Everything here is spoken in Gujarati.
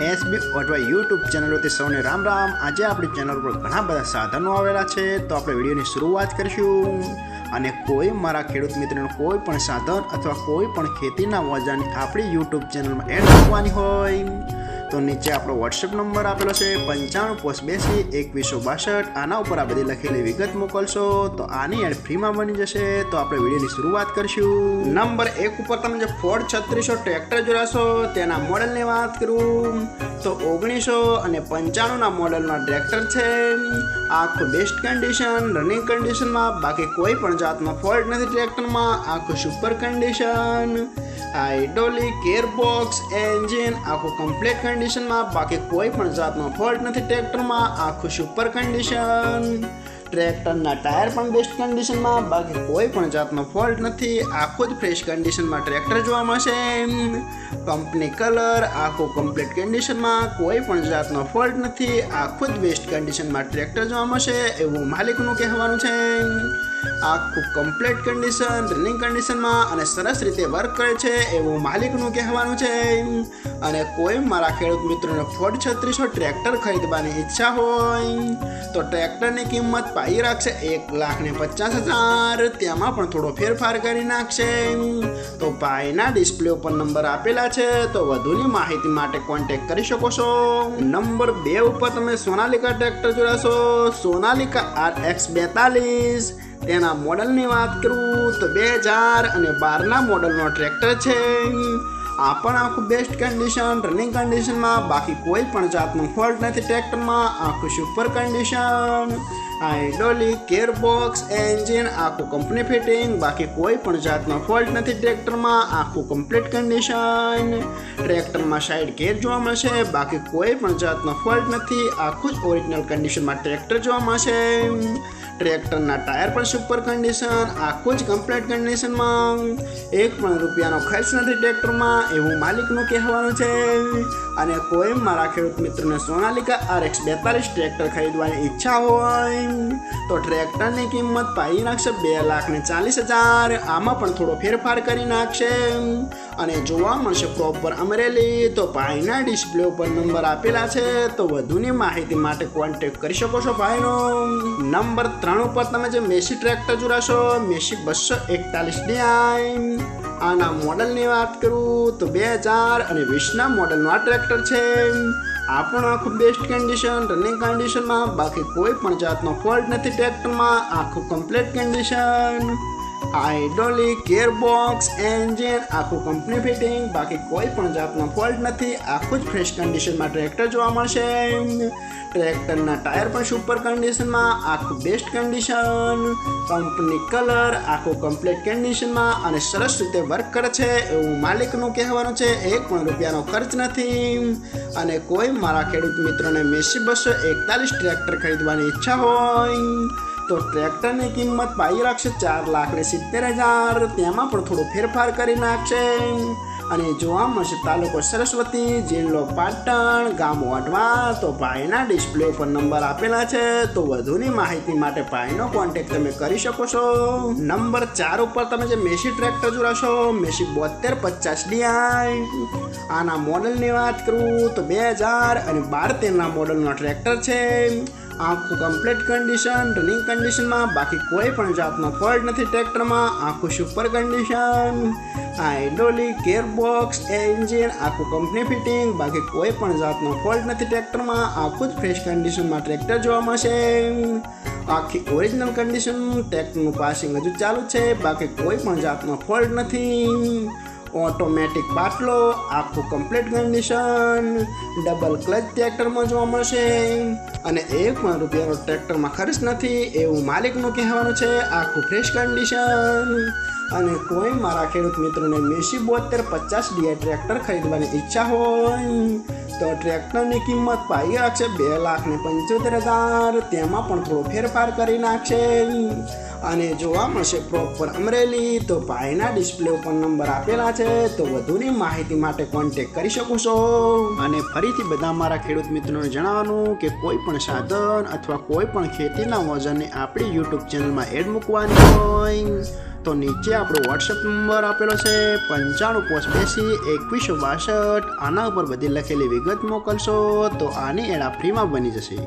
એસબી અથવા યુટ્યુબ ચેનલોથી સૌને રામ રામ। આજે આપણી ચેનલ પર ઘણા બધા સાધનો આવેલા છે, તો આપણે વિડીયોની શરૂઆત કરીશું। અને કોઈ મારા ખેડૂત મિત્રોને કોઈ પણ સાધન અથવા કોઈ પણ ખેતીના ઓજારની આપણી યુટ્યુબ ચેનલમાં એડ કરવાની હોય તો નીચે આપણો વોટ્સએપ નંબર આપેલો છે 9582 આના ઉપર આ બધી લખેલી વિગત મોકલશો તો આની એડ ફ્રીમાં બની જશે। તો આપણે વિડીયોની શરૂઆત કરીશું। નંબર 1 ઉપર તમે જે ફોર્ડ 3600 ટ્રેક્ટર જોડાશો તેના મોડલની વાત કરું તો 1995ના મોડલના ટ્રેક્ટર છે। આખું બેસ્ટ કન્ડિશન, રનિંગ કન્ડિશનમાં, બાકી કોઈ પણ જાતનો ફોલ્ટ નથી ટ્રેક્ટરમાં। આખું super condition, hydraulic, gearbox, engine આખું કમ્પ્લીટ કન્ડિશનમાં, બાકી કોઈ પણ જાતનો ફોલ્ટ નથી ટ્રેક્ટરમાં। આખું સુપર કન્ડિશન, ટ્રેક્ટરના ટાયર પણ બેસ્ટ કન્ડિશનમાં, બાકી કોઈ પણ જાતનો ફોલ્ટ નથી। આખું જ ફ્રેશ કન્ડિશનમાં ટ્રેક્ટર જોવા મળશે। કંપની કલર, આખું કમ્પ્લીટ કન્ડિશનમાં, કોઈ પણ જાતનો ફોલ્ટ નથી। આખું જ બેસ્ટ કન્ડિશનમાં ટ્રેક્ટર જોવા મળશે એવું માલિકનું કહેવાનું છે। આખું કમ્પ્લીટ કન્ડિશન, રનિંગ કન્ડિશનમાં અને સરસ રીતે વર્ક કરે છે એવું માલિકનું કહેવાનું છે। અને કોઈ મારા ખેડૂત મિત્રોને ફોર્ડ 3600 ટ્રેક્ટર ખરીદવાની ઈચ્છા હોય તો ટ્રેક્ટરની કિંમત પાઈ રાખશે 1,50,000, તેમાં પણ થોડો ફેરફાર કરી નાખશે। તો ભાઈના ડિસ્પ્લે ઉપર નંબર આપેલા છે, તો વધુની માહિતી માટે કોન્ટેક્ટ કરી શકો છો। નંબર 2 ઉપર તમે સોનાલિકા ટ્રેક્ટર જોડાશો। સોનાલિકા RX 42 તેના મોડલની વાત કરું તો 2012ના મોડલનો ટ્રેક્ટર છે। આ પણ આખું બેસ્ટ કન્ડિશન, રનિંગ કન્ડિશનમાં, બાકી કોઈ પણ જાતનો ફોલ્ટ નથી ટ્રેક્ટરમાં। આખું super condition, hydraulic, gearbox, engine આખું કંપની ફિટિંગ, બાકી કોઈ પણ જાતનો ફોલ્ટ નથી ટ્રેક્ટરમાં। આખું કમ્પ્લીટ કન્ડિશન, ટ્રેક્ટરમાં સાઈડ ગેર જોવા મળશે, બાકી કોઈ પણ જાતનો ફોલ્ટ નથી। આખું જ ઓરિજિનલ કન્ડિશનમાં ટ્રેક્ટર જોવા મળશે। ટ્રેક્ટરના ટાયર પણ સુપર કન્ડિશન, આખું જ કમ્પ્લીટ કન્ડિશનમાં, એક પણ રૂપિયાનો ખર્ચ નથી ટ્રેક્ટરમાં એવું માલિકનું કહેવાનું છે। અને કોઈ મારા ખેડૂત મિત્રોને સોનાલિકા RX 42 ટ્રેક્ટર ખરીદવાની ઈચ્છા હોય તો ટ્રેક્ટરની કિંમત પાઈ નાખશે 2,40,000, આમાં પણ થોડો ફેરફાર કરી નાખશે। અને જોવા મળશે પ્રોપર અમરેલી। તો ભાઈના ડિસ્પ્લે ઉપર નંબર આપેલા છે, તો વધુની માહિતી માટે કોન્ટેક્ટ કરી શકો છો ભાઈનો। નંબર 3 ઉપર તમે જે મેસી ટ્રેક્ટર જોડાશો, મેસી 241DI આના મોડલની વાત કરું તો 2020ના મોડલનું આ ટ્રેક્ટર છે। આ પણ આખું બેસ્ટ કન્ડિશન, રનિંગ કન્ડિશનમાં, બાકી કોઈ પણ જાતનો ફોલ્ટ નથી ટ્રેક્ટરમાં। આખું complete condition, hydraulic, gearbox, engine આખું કંપની ફિટિંગ, બાકી કોઈ પણ જાતનો ફોલ્ટ નથી। આખું જ ફ્રેશ કન્ડિશનમાં ટ્રેક્ટર જોવા મળશે। ટ્રેક્ટરના ટાયર પણ સુપર કન્ડિશનમાં, આખું બેસ્ટ કન્ડિશન, કંપની કલર, આખું કમ્પ્લીટ કન્ડિશનમાં અને સરસ રીતે વર્ક કરે છે એવું માલિકનું કહેવાનું છે। એક પણ રૂપિયાનો ખર્ચ નથી। અને કોઈ મારા ખેડૂત મિત્રોને મેસી 241 ટ્રેક્ટર ખરીદવાની ઈચ્છા હોય તો ટ્રેક્ટરની કિંમત પાઈ રાખશે 4,70,000, તેમાં પણ થોડો ફેરફાર કરી નાખશે। અને જોવા મળશે તાલુકો સરસ્વતી, જિલ્લો પાટણ, ગામ વઢવા। તો ભાઈના ડિસ્પ્લે ઉપર નંબર આપેલા છે, તો વધુની માહિતી માટે ભાઈનો કોન્ટેક્ટ તમે કરી શકો છો। નંબર 4 ઉપર તમે જે મેસી ટ્રેક્ટર જોડાશો, મેસી 7250DI આના મોડલની વાત કરું તો 2012-13ના મોડલનો ટ્રેક્ટર છે। આખું કમ્પ્લીટ કન્ડિશન, રનિંગ કન્ડિશનમાં, બાકી કોઈ પણ જાતનો ફોલ્ટ નથી ટ્રેક્ટરમાં। આખું super condition, hydraulic, gearbox, engine આખું કંપની ફિટિંગ, બાકી કોઈ પણ જાતનો ફોલ્ટ નથી ટ્રેક્ટરમાં। આખું જ ફ્રેશ કન્ડિશનમાં ટ્રેક્ટર જોવા મળશે। આખી ઓરિજિનલ કન્ડિશન, ટ્રેક્ટરનું પાસિંગ હજુ ચાલુ છે, બાકી કોઈ પણ જાતનો ફોલ્ટ નથી। ઓટોમેટિક બાટલો, આખું કમ્પ્લીટ કન્ડિશન, ડબલ ક્લચ ટ્રેક્ટરમાં જોવા મળશે। અને એક પણ રૂપિયાનો ટ્રેક્ટરમાં ખર્ચ નથી એવું માલિકનું કહેવાનું છે। આખું ફ્રેશ કન્ડિશન। અને કોઈ મારા ખેડૂત મિત્રોને મેસી 7250DI ટ્રેક્ટર ખરીદવાની ઈચ્છા હોય તો ટ્રેક્ટરની કિંમત પાઈ રાખશે 2,75,000, તેમાં પણ થોડો ફેરફાર કરી નાખશે। અને જોવા મળશે પ્રોપર અમરેલી। તો ભાઈના ડિસ્પ્લે ઉપર નંબર આપેલા છે, તો વધુની માહિતી માટે કોન્ટેક્ટ કરી શકો છો। અને ફરીથી બધા મારા ખેડૂત મિત્રોને જણાવવાનું કે કોઈ પણ સાધન અથવા કોઈ પણ ખેતીના ઓજારની આપણી યુટ્યુબ ચેનલમાં એડ મૂકવાની હોય તો નીચે આપણો વોટ્સએપ નંબર આપેલો છે 95 પોસ્ટ 82 2162. આના ઉપર બધી લખેલી વિગત મોકલશો તો આની એડ ફ્રીમાં બની જશે.